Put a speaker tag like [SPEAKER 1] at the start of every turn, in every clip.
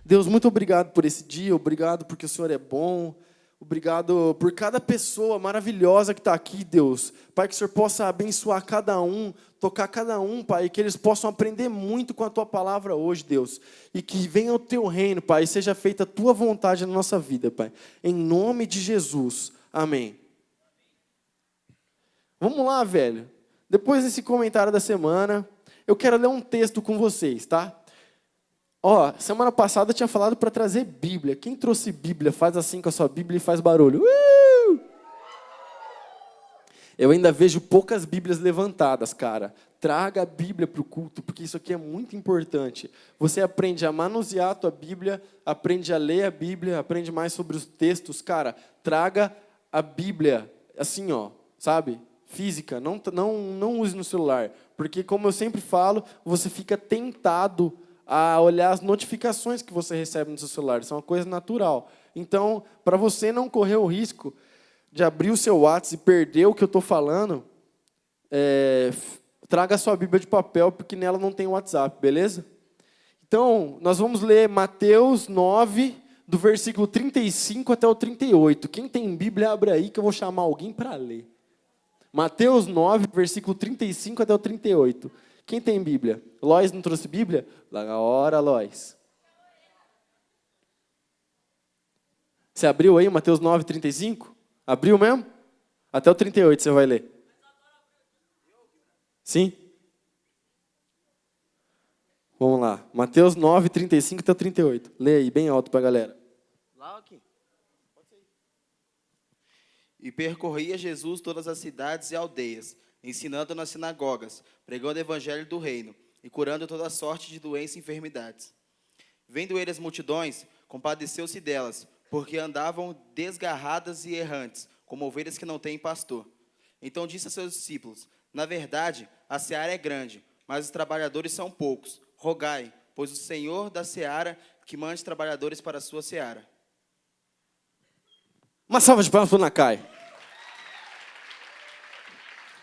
[SPEAKER 1] Deus, muito obrigado por esse dia, obrigado porque o Senhor é bom, obrigado por cada pessoa maravilhosa que está aqui, Deus. Pai, que o Senhor possa abençoar cada um, tocar cada um, Pai, e que eles possam aprender muito com a Tua palavra hoje, Deus. E que venha o Teu reino, Pai, e seja feita a Tua vontade na nossa vida, Pai. Em nome de Jesus. Amém. Vamos lá, velho. Depois desse comentário da semana, eu quero ler um texto com vocês, tá? Ó, semana passada eu tinha falado para trazer Bíblia. Quem trouxe Bíblia, faz assim com a sua Bíblia e faz barulho. Eu ainda vejo poucas Bíblias levantadas, cara. Traga a Bíblia para o culto, porque isso aqui é muito importante. Você aprende a manusear a tua Bíblia, aprende a ler a Bíblia, aprende mais sobre os textos. Cara, traga a Bíblia, assim, ó, sabe? Física, não use no celular. Porque, como eu sempre falo, você fica tentado a olhar as notificações que você recebe no seu celular. Isso é uma coisa natural. Então, para você não correr o risco de abrir o seu WhatsApp e perder o que eu estou falando, traga a sua Bíblia de papel, porque nela não tem WhatsApp, beleza? Então, nós vamos ler Mateus 9, do versículo 35 até o 38. Quem tem Bíblia, abre aí que eu vou chamar alguém para ler. Mateus 9, versículo 35 até o 38. Quem tem Bíblia? Lois não trouxe Bíblia? Na hora, Lois. Você abriu aí Mateus 9, 35? Abriu mesmo? Até o 38 você vai ler. Sim? Vamos lá. Mateus 9, 35 até o 38. Lê aí, bem alto para a galera.
[SPEAKER 2] Lá aqui. E percorria Jesus todas as cidades e aldeias, ensinando nas sinagogas, pregando o evangelho do reino e curando toda sorte de doenças e enfermidades. Vendo ele as multidões, compadeceu-se delas, porque andavam desgarradas e errantes, como ovelhas que não têm pastor. Então disse a seus discípulos: na verdade, a seara é grande, mas os trabalhadores são poucos. Rogai, pois o Senhor da seara que mande trabalhadores para a sua seara.
[SPEAKER 1] Uma salva de palmas para o Nakai.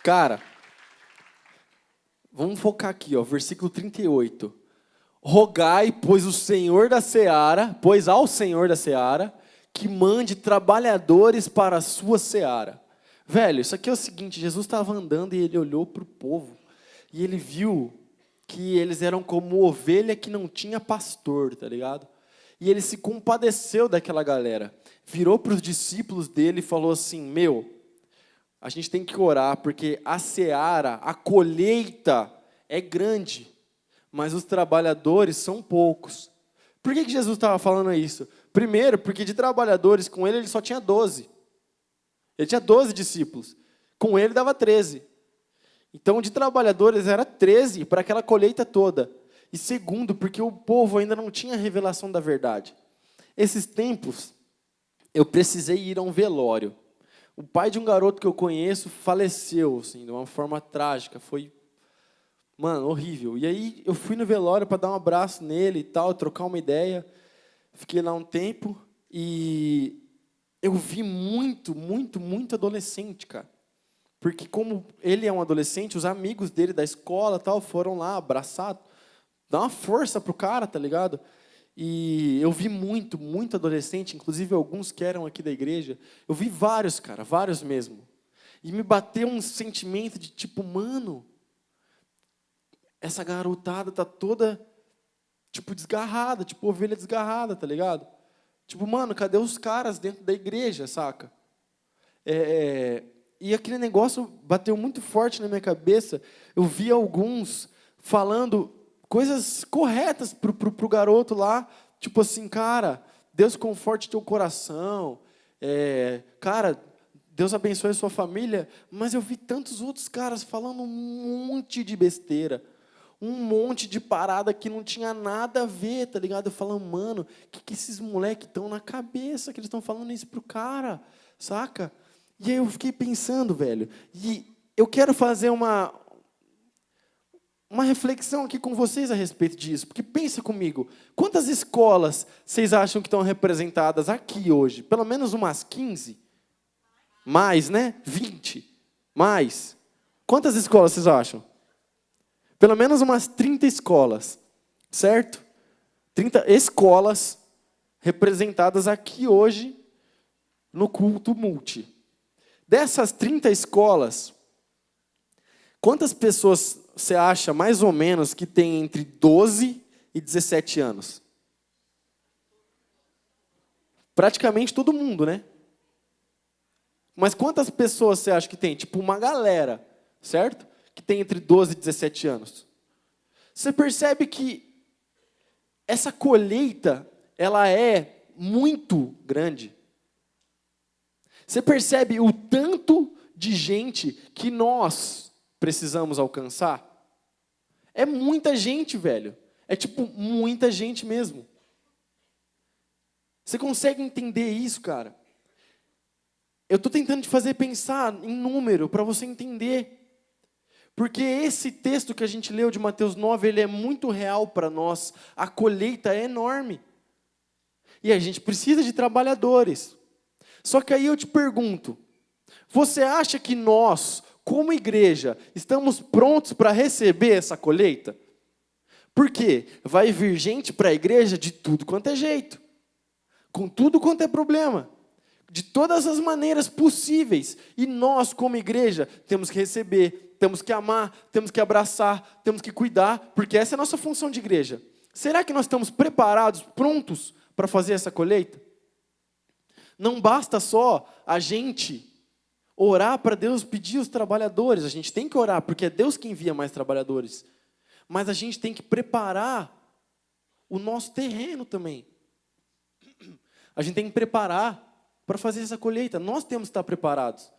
[SPEAKER 1] Cara, vamos focar aqui, ó, versículo 38. Rogai, pois ao Senhor da seara, que mande trabalhadores para a sua seara. Velho, isso aqui é o seguinte, Jesus estava andando e ele olhou para o povo, e ele viu que eles eram como ovelha que não tinha pastor, tá ligado? E ele se compadeceu daquela galera, virou para os discípulos dele e falou assim: a gente tem que orar, porque a seara, a colheita é grande, mas os trabalhadores são poucos. Por que Jesus estava falando isso? Primeiro, porque de trabalhadores com ele só tinha 12. Ele tinha 12 discípulos. Com ele dava 13. Então, de trabalhadores era 13 para aquela colheita toda. E segundo, porque o povo ainda não tinha revelação da verdade. Esses tempos, eu precisei ir a um velório. O pai de um garoto que eu conheço faleceu, assim, de uma forma trágica. Foi, mano, horrível. E aí eu fui no velório para dar um abraço nele e tal, trocar uma ideia. Fiquei lá um tempo e eu vi muito adolescente, cara. Porque como ele é um adolescente, os amigos dele da escola tal foram lá abraçar, dar uma força pro cara, tá ligado? E eu vi muito adolescente, inclusive alguns que eram aqui da igreja. Eu vi vários, cara, vários mesmo. E me bateu um sentimento de tipo, mano, essa garotada tá toda, tipo, desgarrada, tipo ovelha desgarrada, tá ligado? Tipo, mano, cadê os caras dentro da igreja, saca? E aquele negócio bateu muito forte na minha cabeça. Eu vi alguns falando coisas corretas pro garoto lá, tipo assim, cara, Deus conforte teu coração, cara, Deus abençoe a sua família, mas eu vi tantos outros caras falando um monte de besteira, um monte de parada que não tinha nada a ver, tá ligado? Eu falando, mano, o que esses moleques estão na cabeça, que eles estão falando isso pro cara, saca? E aí eu fiquei pensando, velho, e eu quero fazer uma reflexão aqui com vocês a respeito disso, porque pensa comigo, quantas escolas vocês acham que estão representadas aqui hoje? Pelo menos umas 15? Mais, né? 20? Mais? Quantas escolas vocês acham? Pelo menos umas 30 escolas, certo? 30 escolas representadas aqui hoje no culto multi. Dessas 30 escolas, quantas pessoas você acha, mais ou menos, que tem entre 12 e 17 anos? Praticamente todo mundo, né? Mas quantas pessoas você acha que tem? Tipo, uma galera, certo? Que tem entre 12 e 17 anos. Você percebe que essa colheita, ela é muito grande. Você percebe o tanto de gente que nós precisamos alcançar? É muita gente, velho. É tipo, muita gente mesmo. Você consegue entender isso, cara? Eu estou tentando te fazer pensar em número, para você entender. Porque esse texto que a gente leu de Mateus 9, ele é muito real para nós. A colheita é enorme. E a gente precisa de trabalhadores. Só que aí eu te pergunto, você acha que nós, como igreja, estamos prontos para receber essa colheita? Porque vai vir gente para a igreja de tudo quanto é jeito. Com tudo quanto é problema. De todas as maneiras possíveis. E nós, como igreja, temos que receber, temos que amar, temos que abraçar, temos que cuidar, porque essa é a nossa função de igreja. Será que nós estamos preparados, prontos para fazer essa colheita? Não basta só a gente orar para Deus pedir os trabalhadores. A gente tem que orar, porque é Deus que envia mais trabalhadores. Mas a gente tem que preparar o nosso terreno também. A gente tem que preparar para fazer essa colheita. Nós temos que estar preparados.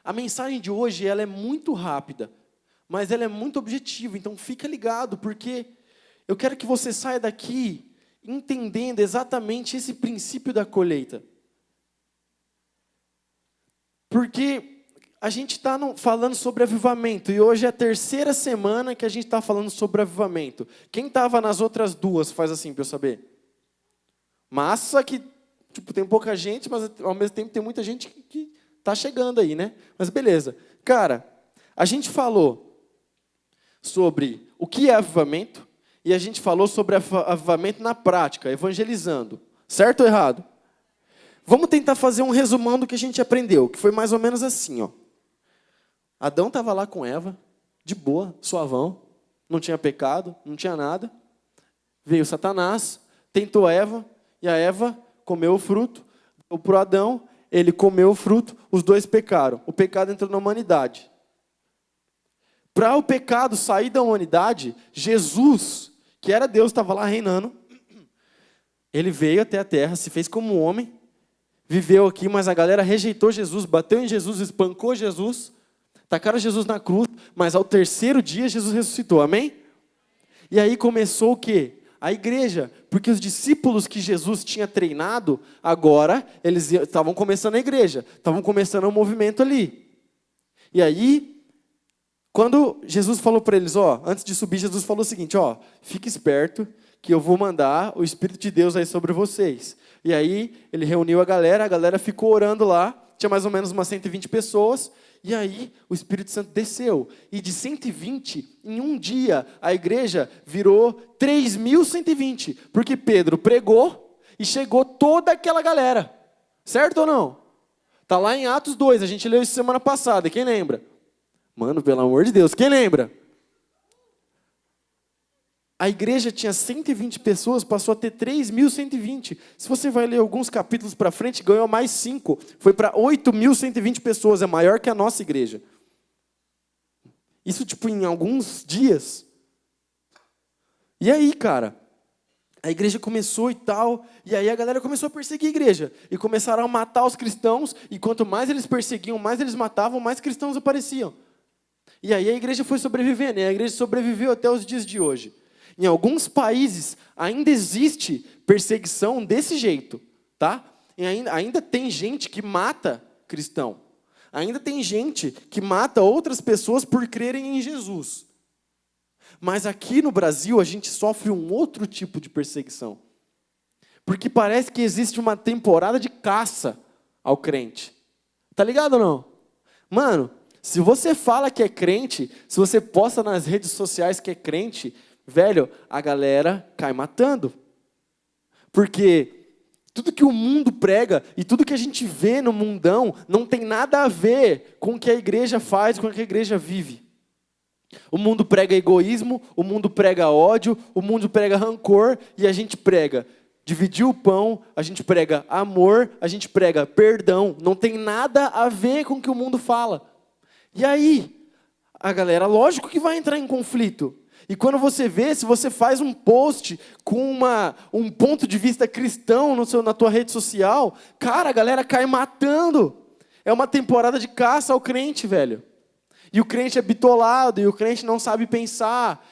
[SPEAKER 1] A mensagem de hoje ela é muito rápida, mas ela é muito objetiva. Então fica ligado, porque eu quero que você saia daqui entendendo exatamente esse princípio da colheita. Porque a gente está falando sobre avivamento, e hoje é a terceira semana que a gente está falando sobre avivamento. Quem estava nas outras duas, faz assim para eu saber. Massa que tipo, tem pouca gente, mas ao mesmo tempo tem muita gente que está chegando aí, né? Mas beleza. Cara, a gente falou sobre o que é avivamento, e a gente falou sobre avivamento na prática, evangelizando. Certo ou errado? Vamos tentar fazer um resumão do que a gente aprendeu, que foi mais ou menos assim, ó. Adão estava lá com Eva, de boa, suavão, não tinha pecado, não tinha nada. Veio Satanás, tentou Eva, e a Eva comeu o fruto, deu para o Adão, ele comeu o fruto, os dois pecaram. O pecado entrou na humanidade. Para o pecado sair da humanidade, Jesus, que era Deus, estava lá reinando. Ele veio até a terra, se fez como homem, viveu aqui, mas a galera rejeitou Jesus, bateu em Jesus, espancou Jesus, tacaram Jesus na cruz, mas ao terceiro dia Jesus ressuscitou, amém? E aí começou o quê? A igreja, porque os discípulos que Jesus tinha treinado, agora eles estavam começando a igreja, estavam começando um movimento ali. E aí, quando Jesus falou para eles, ó, antes de subir, Jesus falou o seguinte, ó, fique esperto que eu vou mandar o Espírito de Deus aí sobre vocês. E aí, ele reuniu a galera ficou orando lá, tinha mais ou menos umas 120 pessoas, e aí o Espírito Santo desceu. E de 120, em um dia, a igreja virou 3.120. Porque Pedro pregou e chegou toda aquela galera. Certo ou não? Está lá em Atos 2, a gente leu isso semana passada. Quem lembra? Mano, pelo amor de Deus, quem lembra? A igreja tinha 120 pessoas, passou a ter 3.120. Se você vai ler alguns capítulos para frente, ganhou mais 5. Foi para 8.120 pessoas, é maior que a nossa igreja. Isso, tipo, em alguns dias. E aí, cara, a igreja começou e tal, e aí a galera começou a perseguir a igreja. E começaram a matar os cristãos, e quanto mais eles perseguiam, mais eles matavam, mais cristãos apareciam. E aí a igreja foi sobrevivendo, e a igreja sobreviveu até os dias de hoje. Em alguns países ainda existe perseguição desse jeito, tá? E ainda tem gente que mata cristão. Ainda tem gente que mata outras pessoas por crerem em Jesus. Mas aqui no Brasil a gente sofre um outro tipo de perseguição. Porque parece que existe uma temporada de caça ao crente. Tá ligado ou não? Mano, se você fala que é crente, se você posta nas redes sociais que é crente, velho, a galera cai matando. Porque tudo que o mundo prega e tudo que a gente vê no mundão não tem nada a ver com o que a igreja faz, com o que a igreja vive. O mundo prega egoísmo, o mundo prega ódio, o mundo prega rancor e a gente prega dividir o pão, a gente prega amor, a gente prega perdão. Não tem nada a ver com o que o mundo fala. E aí, a galera, lógico que vai entrar em conflito. E quando você vê, se você faz um post com um ponto de vista cristão na tua rede social, cara, a galera cai matando. É uma temporada de caça ao crente, velho. E o crente é bitolado, e o crente não sabe pensar.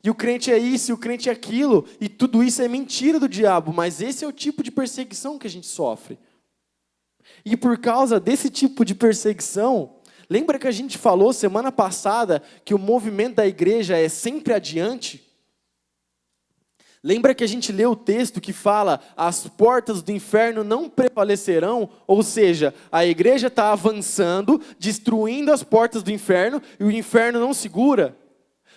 [SPEAKER 1] E o crente é isso, e o crente é aquilo. E tudo isso é mentira do diabo, mas esse é o tipo de perseguição que a gente sofre. E por causa desse tipo de perseguição, lembra que a gente falou semana passada que o movimento da igreja é sempre adiante? Lembra que a gente leu o texto que fala as portas do inferno não prevalecerão? Ou seja, a igreja está avançando, destruindo as portas do inferno e o inferno não segura.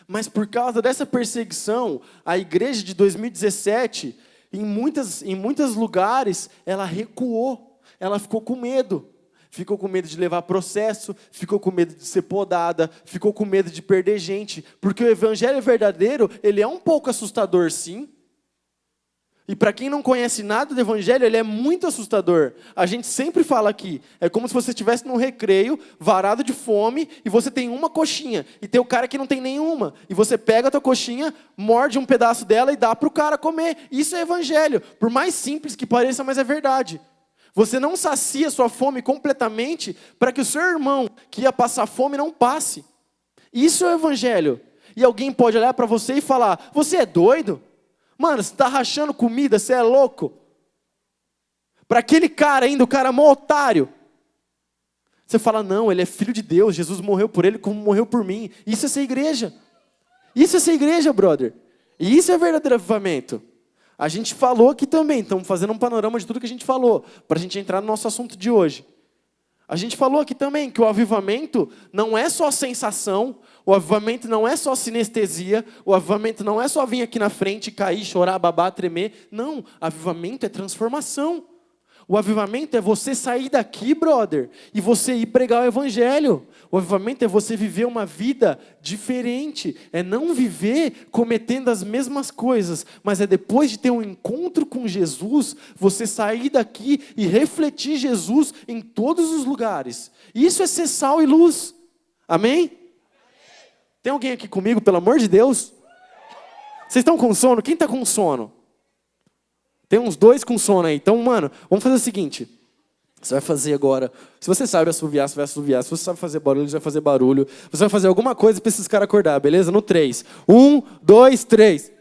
[SPEAKER 1] Mas por causa dessa perseguição, a igreja de 2017, em muitos lugares, ela recuou, ela ficou com medo. Ficou com medo de levar processo, ficou com medo de ser podada, ficou com medo de perder gente. Porque o evangelho verdadeiro, ele é um pouco assustador, sim. E para quem não conhece nada do evangelho, ele é muito assustador. A gente sempre fala aqui, é como se você estivesse num recreio, varado de fome, e você tem uma coxinha, e tem o cara que não tem nenhuma. E você pega a tua coxinha, morde um pedaço dela e dá para o cara comer. Isso é evangelho. Por mais simples que pareça, mas é verdade. Você não sacia sua fome completamente para que o seu irmão que ia passar fome não passe. Isso é o evangelho. E alguém pode olhar para você e falar, você é doido? Mano, você está rachando comida, você é louco? Para aquele cara ainda, o cara mó otário. Você fala, não, ele é filho de Deus, Jesus morreu por ele como morreu por mim. Isso é ser igreja. Isso é ser igreja, brother. E isso é verdadeiro avivamento. A gente falou aqui também, estamos fazendo um panorama de tudo que a gente falou, para a gente entrar no nosso assunto de hoje. A gente falou aqui também que o avivamento não é só sensação, o avivamento não é só sinestesia, o avivamento não é só vir aqui na frente, cair, chorar, babar, tremer. Não, avivamento é transformação. O avivamento é você sair daqui, brother, e você ir pregar o evangelho. O avivamento é você viver uma vida diferente. É não viver cometendo as mesmas coisas, mas é depois de ter um encontro com Jesus, você sair daqui e refletir Jesus em todos os lugares. Isso é ser sal e luz. Amém? Tem alguém aqui comigo, pelo amor de Deus? Vocês estão com sono? Quem está com sono? Tem uns 2 com sono aí. Então, mano, vamos fazer o seguinte. Você vai fazer agora. Se você sabe assoviar, você vai assoviar. Se você sabe fazer barulho, você vai fazer barulho. Você vai fazer alguma coisa para esses caras acordar, beleza? No 3. 1, 2, 3.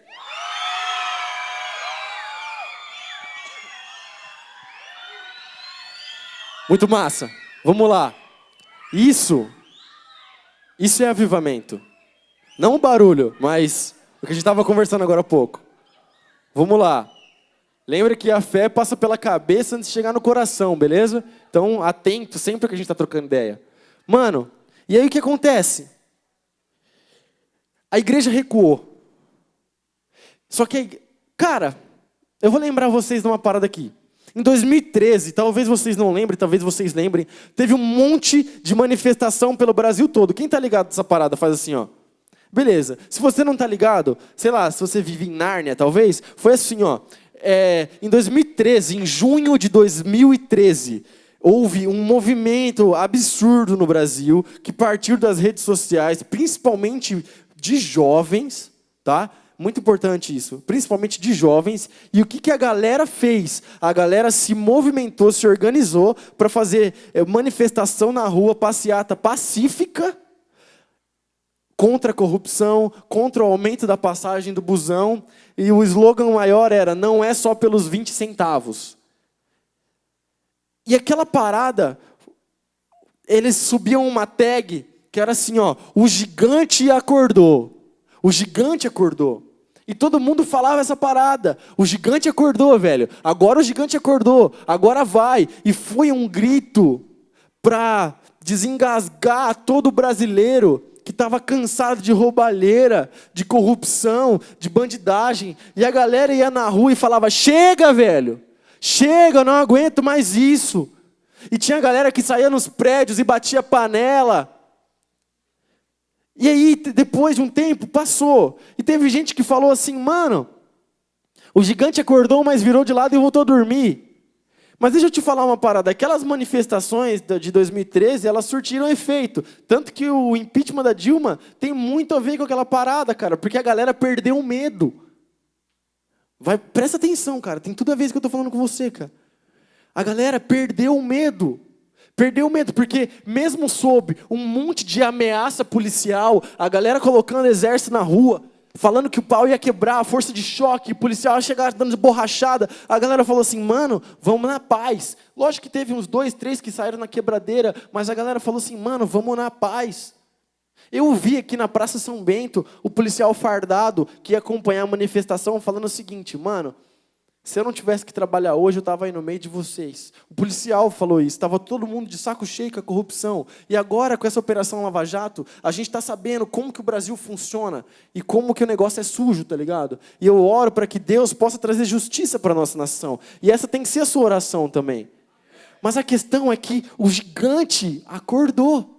[SPEAKER 1] Muito massa. Vamos lá. Isso é avivamento. Não o barulho, mas o que a gente estava conversando agora há pouco. Vamos lá. Lembra que a fé passa pela cabeça antes de chegar no coração, beleza? Então, atento sempre que a gente está trocando ideia. Mano, e aí o que acontece? A igreja recuou. Só que, cara, eu vou lembrar vocês de uma parada aqui. Em 2013, talvez vocês não lembrem, talvez vocês lembrem, teve um monte de manifestação pelo Brasil todo. Quem tá ligado nessa parada faz assim, ó. Beleza. Se você não tá ligado, sei lá, se você vive em Nárnia, talvez, foi assim, ó. Em 2013, em junho de 2013, houve um movimento absurdo no Brasil que partiu das redes sociais, principalmente de jovens, tá? Muito importante isso, principalmente de jovens. E o que a galera fez? A galera se movimentou, se organizou para fazer manifestação na rua, passeata pacífica, contra a corrupção, contra o aumento da passagem do busão. E o slogan maior era, não é só pelos 20 centavos. E aquela parada, eles subiam uma tag que era assim, ó, o gigante acordou. O gigante acordou. E todo mundo falava essa parada. O gigante acordou, velho. Agora o gigante acordou. Agora vai. E foi um grito para desengasgar todo brasileiro que estava cansado de roubalheira, de corrupção, de bandidagem. E a galera ia na rua e falava, chega, velho, chega, eu não aguento mais isso. E tinha galera que saía nos prédios e batia panela. E aí, depois de um tempo, passou. E teve gente que falou assim, mano, o gigante acordou, mas virou de lado e voltou a dormir. Mas deixa eu te falar uma parada. Aquelas manifestações de 2013, elas surtiram efeito. Tanto que o impeachment da Dilma tem muito a ver com aquela parada, cara. Porque a galera perdeu o medo. Presta atenção, cara. Tem tudo a ver com o que eu estou falando com você, cara. A galera perdeu o medo. Perdeu o medo, porque mesmo sob um monte de ameaça policial, a galera colocando exército na rua, falando que o pau ia quebrar, a força de choque, o policial ia chegar dando de borrachada, a galera falou assim, mano, vamos na paz. Lógico que teve uns 2, 3 que saíram na quebradeira, mas a galera falou assim, mano, vamos na paz. Eu vi aqui na Praça São Bento, o policial fardado que ia acompanhar a manifestação falando o seguinte, mano, se eu não tivesse que trabalhar hoje, eu estava aí no meio de vocês. O policial falou isso, estava todo mundo de saco cheio com a corrupção. E agora, com essa Operação Lava Jato, a gente está sabendo como que o Brasil funciona e como que o negócio é sujo, tá ligado? E eu oro para que Deus possa trazer justiça para a nossa nação. E essa tem que ser a sua oração também. Mas a questão é que o gigante acordou.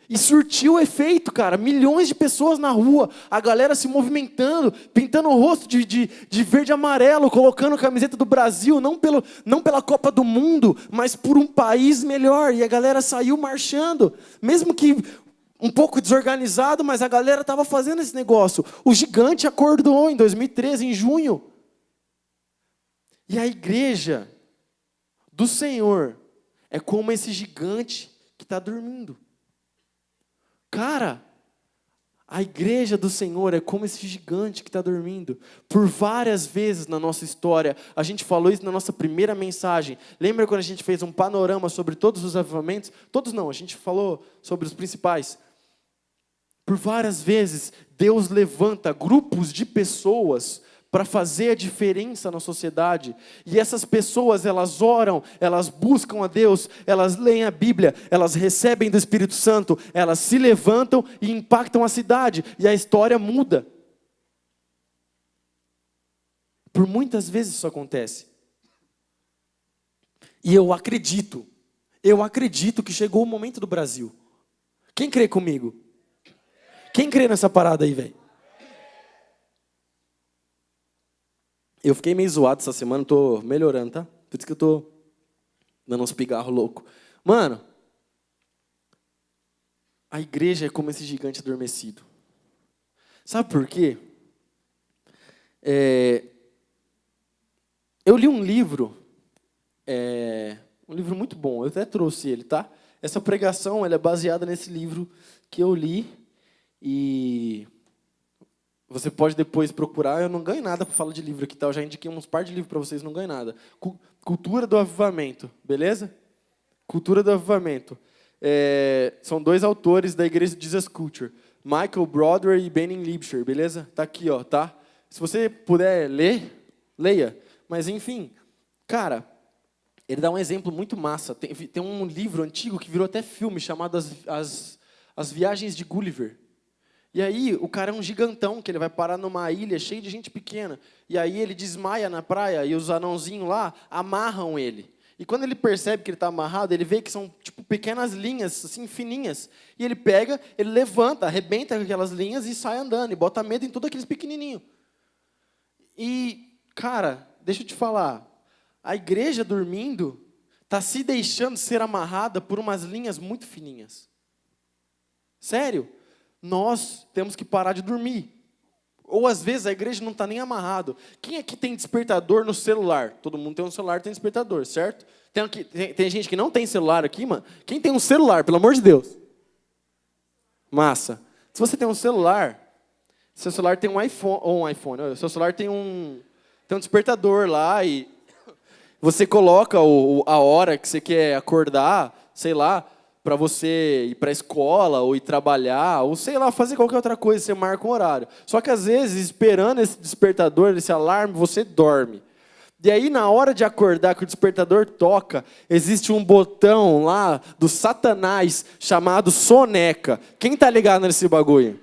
[SPEAKER 1] E surtiu efeito, cara. Milhões de pessoas na rua, a galera se movimentando, pintando o rosto de verde e amarelo, colocando a camiseta do Brasil, não pela Copa do Mundo, mas por um país melhor. E a galera saiu marchando, mesmo que um pouco desorganizado, mas a galera estava fazendo esse negócio. O gigante acordou em 2013, em junho. E a igreja do Senhor é como esse gigante que está dormindo. Cara, a igreja do Senhor é como esse gigante que está dormindo. Por várias vezes na nossa história, a gente falou isso na nossa primeira mensagem. Lembra quando a gente fez um panorama sobre todos os avivamentos? Todos não, a gente falou sobre os principais. Por várias vezes, Deus levanta grupos de pessoas para fazer a diferença na sociedade. E essas pessoas, elas oram, elas buscam a Deus, elas leem a Bíblia, elas recebem do Espírito Santo, elas se levantam e impactam a cidade. E a história muda. Por muitas vezes isso acontece. E eu acredito que chegou o momento do Brasil. Quem crê comigo? Quem crê nessa parada aí, velho? Eu fiquei meio zoado essa semana, tô melhorando, tá? Por isso que eu tô dando uns pigarros loucos. Mano, a igreja é como esse gigante adormecido. Sabe por quê? Eu li um livro muito bom, eu até trouxe ele, tá? Essa pregação ela é baseada nesse livro que eu li e... Você pode depois procurar, eu não ganho nada para falar de livro aqui, tá? Eu já indiquei uns par de livros para vocês, não ganho nada. Cultura do Avivamento, beleza? Cultura do Avivamento. São 2 autores da Igreja de Jesus Culture, Michael Broadway e Benning Liebscher, beleza? Tá aqui, ó, tá? Se você puder ler, leia. Mas, enfim, cara, ele dá um exemplo muito massa. Tem um livro antigo que virou até filme, chamado As Viagens de Gulliver. E aí, o cara é um gigantão, que ele vai parar numa ilha cheia de gente pequena. E aí ele desmaia na praia, e os anãozinhos lá amarram ele. E quando ele percebe que ele está amarrado, ele vê que são tipo pequenas linhas, assim, fininhas. E ele pega, ele levanta, arrebenta aquelas linhas e sai andando. E bota medo em todos aqueles pequenininhos. E, cara, deixa eu te falar. A igreja dormindo está se deixando ser amarrada por umas linhas muito fininhas. Sério? Nós temos que parar de dormir. Ou às vezes a igreja não está nem amarrado. Quem aqui tem despertador no celular? Todo mundo tem um celular, tem despertador, certo? Tem gente que não tem celular aqui, mano. Quem tem um celular, pelo amor de Deus? Massa. Se você tem um celular, seu celular tem um iPhone, seu celular tem um despertador lá e você coloca a hora que você quer acordar, sei lá, para você ir para a escola, ou ir trabalhar, ou sei lá, fazer qualquer outra coisa, você marca um horário. Só que às vezes, esperando esse despertador, esse alarme, você dorme. E aí, na hora de acordar, que o despertador toca, existe um botão lá do Satanás chamado soneca. Quem tá ligado nesse bagulho?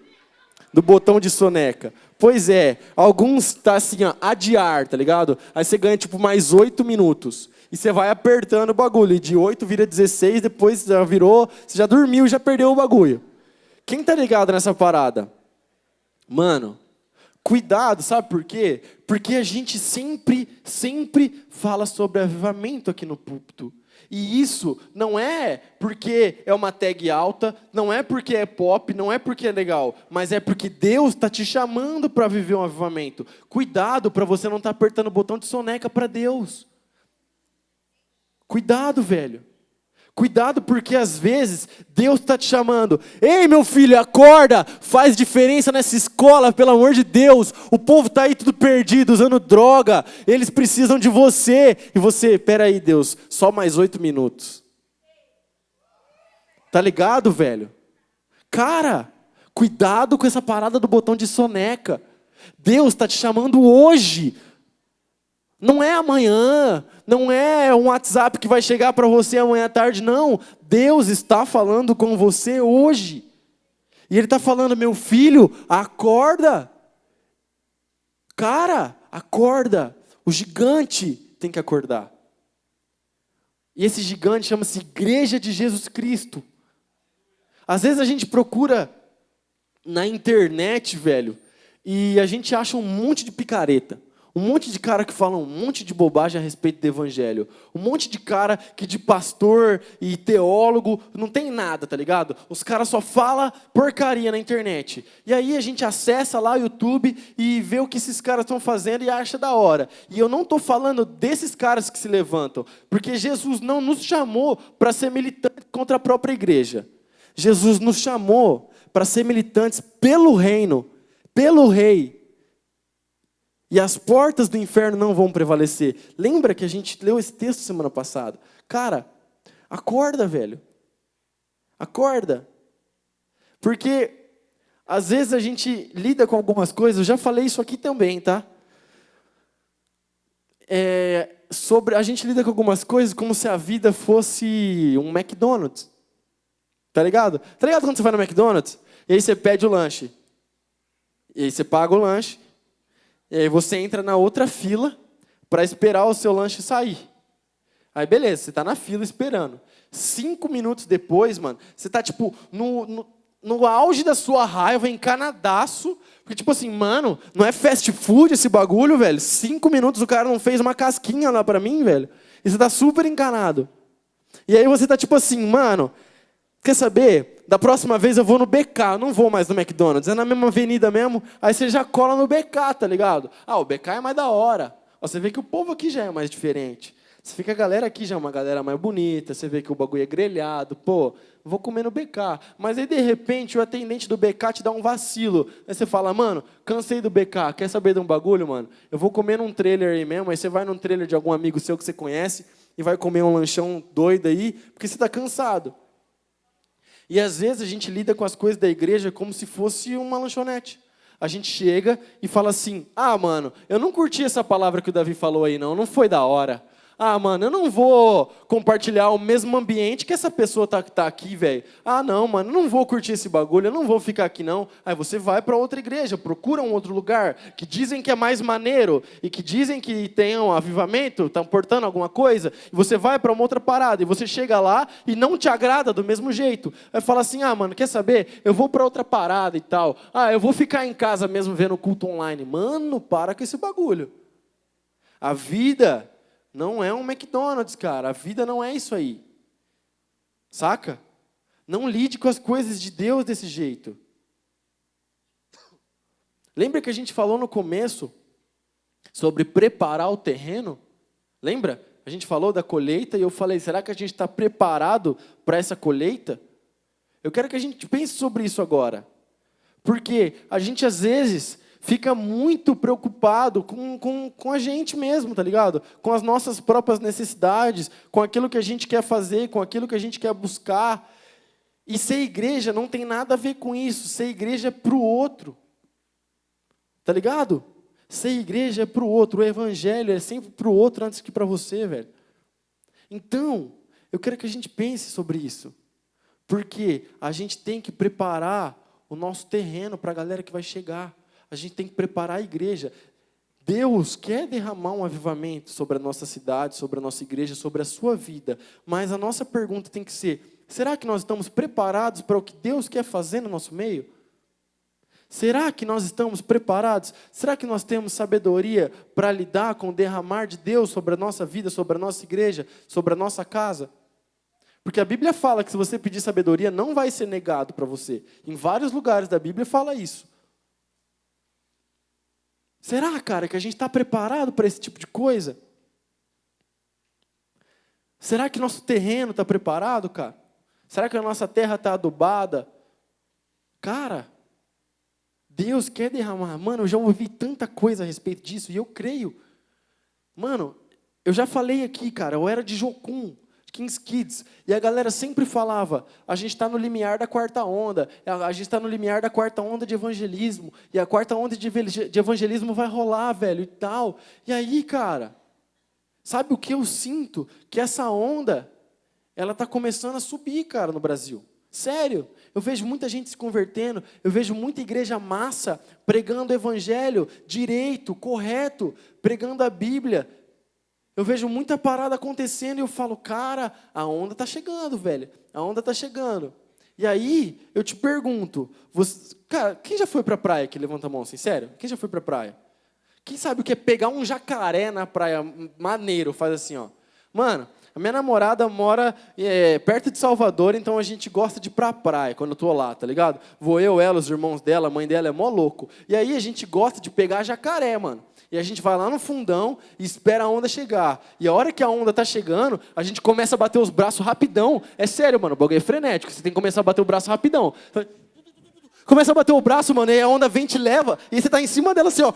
[SPEAKER 1] Do botão de soneca. Pois é, alguns tá assim, ó, adiar, tá ligado? Aí você ganha tipo mais 8 minutos. E você vai apertando o bagulho. E de 8 vira 16, depois já virou, você já dormiu e já perdeu o bagulho. Quem tá ligado nessa parada? Mano, cuidado, sabe por quê? Porque a gente sempre fala sobre avivamento aqui no púlpito. E isso não é porque é uma tag alta, não é porque é pop, não é porque é legal, mas é porque Deus está te chamando para viver um avivamento. Cuidado para você não estar apertando o botão de soneca para Deus. Cuidado, velho. Cuidado, porque às vezes Deus está te chamando. Ei, meu filho, acorda, faz diferença nessa escola, pelo amor de Deus. O povo está aí tudo perdido, usando droga. Eles precisam de você. E você, peraí, Deus, só mais 8 minutos. Tá ligado, velho? Cara, cuidado com essa parada do botão de soneca. Deus está te chamando hoje. Não é amanhã, não é um WhatsApp que vai chegar para você amanhã à tarde, não. Deus está falando com você hoje. E Ele está falando, meu filho, acorda. Cara, acorda. O gigante tem que acordar. E esse gigante chama-se Igreja de Jesus Cristo. Às vezes a gente procura na internet, velho, e a gente acha um monte de picareta. Um monte de cara que fala um monte de bobagem a respeito do evangelho. Um monte de cara que de pastor e teólogo não tem nada, tá ligado? Os caras só falam porcaria na internet. E aí a gente acessa lá o YouTube e vê o que esses caras estão fazendo e acha da hora. E eu não estou falando desses caras que se levantam, porque Jesus não nos chamou para ser militantes contra a própria igreja. Jesus nos chamou para ser militantes pelo reino, pelo rei. E as portas do inferno não vão prevalecer. Lembra que a gente leu esse texto semana passada? Cara, acorda, velho. Acorda. Porque, às vezes, a gente lida com algumas coisas. Eu já falei isso aqui também, tá? A gente lida com algumas coisas como se a vida fosse um McDonald's. Tá ligado? Tá ligado quando você vai no McDonald's? E aí você pede o lanche. E aí você paga o lanche. E aí você entra na outra fila para esperar o seu lanche sair. Aí beleza, você está na fila esperando. 5 minutos depois, mano, você está tipo no auge da sua raiva, encanadaço. Porque tipo assim, mano, não é fast food esse bagulho, velho. 5 minutos o cara não fez uma casquinha lá para mim, velho. E você está super encanado. E aí você está tipo assim, mano, quer saber? Da próxima vez eu vou no BK, eu não vou mais no McDonald's, é na mesma avenida mesmo, aí você já cola no BK, tá ligado? Ah, o BK é mais da hora. Ó, você vê que o povo aqui já é mais diferente. Você vê que a galera aqui já é uma galera mais bonita, você vê que o bagulho é grelhado, pô, vou comer no BK. Mas aí, de repente, o atendente do BK te dá um vacilo. Aí você fala, mano, cansei do BK, quer saber de um bagulho, mano? Eu vou comer num trailer aí mesmo, aí você vai num trailer de algum amigo seu que você conhece e vai comer um lanchão doido aí, porque você está cansado. E às vezes a gente lida com as coisas da igreja como se fosse uma lanchonete. A gente chega e fala assim, mano, eu não curti essa palavra que o Davi falou aí não foi da hora. Mano, eu não vou compartilhar o mesmo ambiente que essa pessoa tá aqui, velho. Não, mano, eu não vou curtir esse bagulho, eu não vou ficar aqui não. Aí você vai para outra igreja, procura um outro lugar, que dizem que é mais maneiro, e que dizem que tem um avivamento, estão portando alguma coisa, e você vai para uma outra parada, e você chega lá e não te agrada do mesmo jeito. Aí fala assim, mano, quer saber? Eu vou para outra parada e tal. Eu vou ficar em casa mesmo vendo culto online. Mano, para com esse bagulho. A vida não é um McDonald's, cara. A vida não é isso aí. Saca? Não lide com as coisas de Deus desse jeito. Lembra que a gente falou no começo sobre preparar o terreno? Lembra? A gente falou da colheita e eu falei, será que a gente está preparado para essa colheita? Eu quero que a gente pense sobre isso agora. Porque a gente, às vezes, fica muito preocupado com a gente mesmo, tá ligado? Com as nossas próprias necessidades, com aquilo que a gente quer fazer, com aquilo que a gente quer buscar. E ser igreja não tem nada a ver com isso. Ser igreja é pro outro. Tá ligado? Ser igreja é para o outro, o evangelho é sempre para o outro antes que para você, velho. Então, eu quero que a gente pense sobre isso. Porque a gente tem que preparar o nosso terreno para a galera que vai chegar. A gente tem que preparar a igreja. Deus quer derramar um avivamento sobre a nossa cidade, sobre a nossa igreja, sobre a sua vida. Mas a nossa pergunta tem que ser: será que nós estamos preparados para o que Deus quer fazer no nosso meio? Será que nós estamos preparados? Será que nós temos sabedoria para lidar com o derramar de Deus sobre a nossa vida, sobre a nossa igreja, sobre a nossa casa? Porque a Bíblia fala que se você pedir sabedoria, não vai ser negado para você. Em vários lugares da Bíblia fala isso. Será, cara, que a gente está preparado para esse tipo de coisa? Será que nosso terreno está preparado, cara? Será que a nossa terra está adubada? Cara, Deus quer derramar. Mano, eu já ouvi tanta coisa a respeito disso e eu creio. Mano, eu já falei aqui, cara, eu era de Jocum, Kings Kids, e a galera sempre falava: a gente está no limiar da quarta onda, a gente está no limiar da quarta onda de evangelismo, e a quarta onda de evangelismo vai rolar, velho, e tal. E aí, cara, sabe o que eu sinto? Que essa onda, ela está começando a subir, cara, no Brasil. Sério, eu vejo muita gente se convertendo, eu vejo muita igreja massa pregando o evangelho direito, correto, pregando a Bíblia. Eu vejo muita parada acontecendo e eu falo: cara, a onda está chegando, velho. A onda está chegando. E aí, eu te pergunto, cara, quem já foi para a praia aqui? Levanta a mão, assim, sério? Quem já foi para a praia? Quem sabe o que é pegar um jacaré na praia maneiro? Faz assim, ó. Mano, a minha namorada mora perto de Salvador, então a gente gosta de ir pra praia quando eu tô lá, tá ligado? Vou eu, ela, os irmãos dela, a mãe dela é mó louco. E aí a gente gosta de pegar jacaré, mano. E a gente vai lá no fundão e espera a onda chegar. E a hora que a onda tá chegando, a gente começa a bater os braços rapidão. É sério, mano, o bagulho é frenético. Você tem que começar a bater o braço rapidão. Começa a bater o braço, mano, e a onda vem e te leva. E você tá em cima dela assim, ó.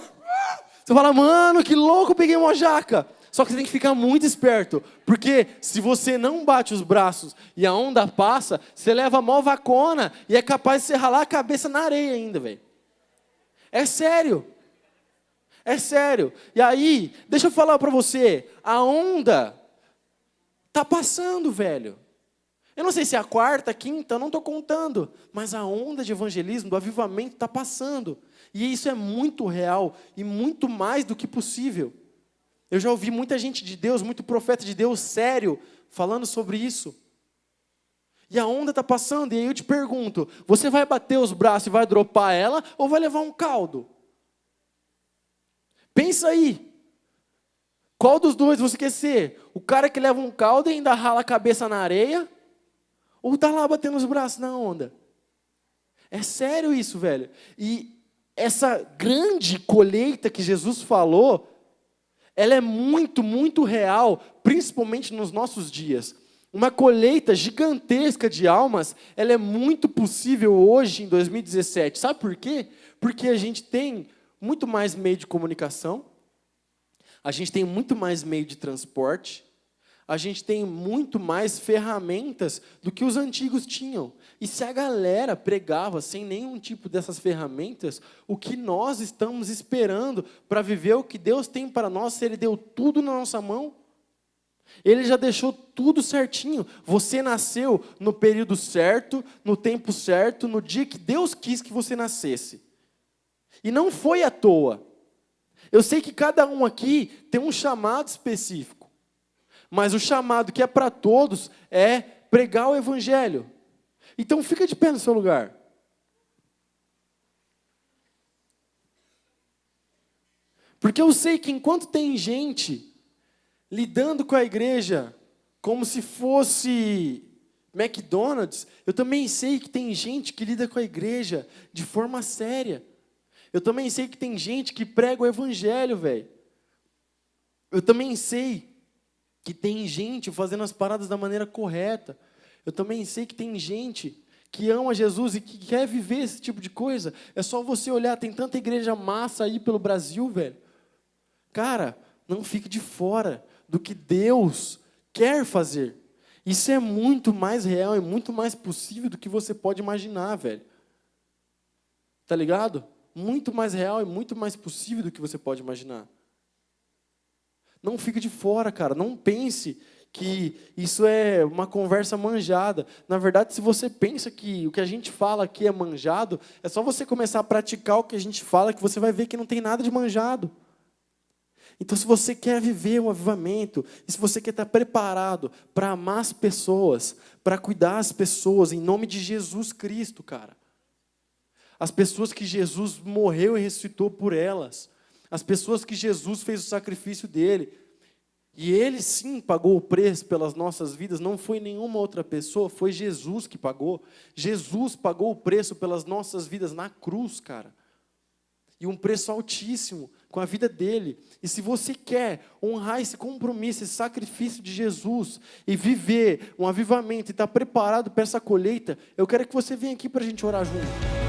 [SPEAKER 1] Você fala: mano, que louco, peguei uma jaca. Só que você tem que ficar muito esperto. Porque se você não bate os braços e a onda passa, você leva a mó vacona e é capaz de você ralar a cabeça na areia ainda, velho. É sério. É sério. E aí, deixa eu falar para você, a onda tá passando, velho. Eu não sei se é a quarta, quinta, eu não estou contando. Mas a onda de evangelismo, do avivamento, está passando. E isso é muito real e muito mais do que possível. Eu já ouvi muita gente de Deus, muito profeta de Deus sério, falando sobre isso. E a onda está passando, e aí eu te pergunto: você vai bater os braços e vai dropar ela, ou vai levar um caldo? Pensa aí. Qual dos dois você quer ser? O cara que leva um caldo e ainda rala a cabeça na areia? Ou está lá batendo os braços na onda? É sério isso, velho. E essa grande colheita que Jesus falou, ela é muito, muito real, principalmente nos nossos dias. Uma colheita gigantesca de almas, ela é muito possível hoje, em 2017. Sabe por quê? Porque a gente tem muito mais meio de comunicação, a gente tem muito mais meio de transporte, a gente tem muito mais ferramentas do que os antigos tinham. E se a galera pregava sem nenhum tipo dessas ferramentas, o que nós estamos esperando para viver o que Deus tem para nós, se Ele deu tudo na nossa mão? Ele já deixou tudo certinho. Você nasceu no período certo, no tempo certo, no dia que Deus quis que você nascesse. E não foi à toa. Eu sei que cada um aqui tem um chamado específico. Mas o chamado que é para todos é pregar o evangelho. Então fica de pé no seu lugar. Porque eu sei que enquanto tem gente lidando com a igreja como se fosse McDonald's, eu também sei que tem gente que lida com a igreja de forma séria. Eu também sei que tem gente que prega o evangelho, velho. Eu também sei que tem gente fazendo as paradas da maneira correta. Eu também sei que tem gente que ama Jesus e que quer viver esse tipo de coisa. É só você olhar, tem tanta igreja massa aí pelo Brasil, velho. Cara, não fique de fora do que Deus quer fazer. Isso é muito mais real e muito mais possível do que você pode imaginar, velho. Tá ligado? muito mais real e muito mais possível do que você pode imaginar. Não fique de fora, cara. Não pense que isso é uma conversa manjada. Na verdade, se você pensa que o que a gente fala aqui é manjado, é só você começar a praticar o que a gente fala que você vai ver que não tem nada de manjado. Então, se você quer viver um avivamento, e se você quer estar preparado para amar as pessoas, para cuidar das pessoas, em nome de Jesus Cristo, cara. As pessoas que Jesus morreu e ressuscitou por elas. As pessoas que Jesus fez o sacrifício dele. E ele sim pagou o preço pelas nossas vidas, não foi nenhuma outra pessoa, foi Jesus que pagou. Jesus pagou o preço pelas nossas vidas na cruz, cara. E um preço altíssimo, com a vida dele. E se você quer honrar esse compromisso, esse sacrifício de Jesus, e viver um avivamento, e estar preparado para essa colheita, eu quero que você venha aqui para a gente orar junto.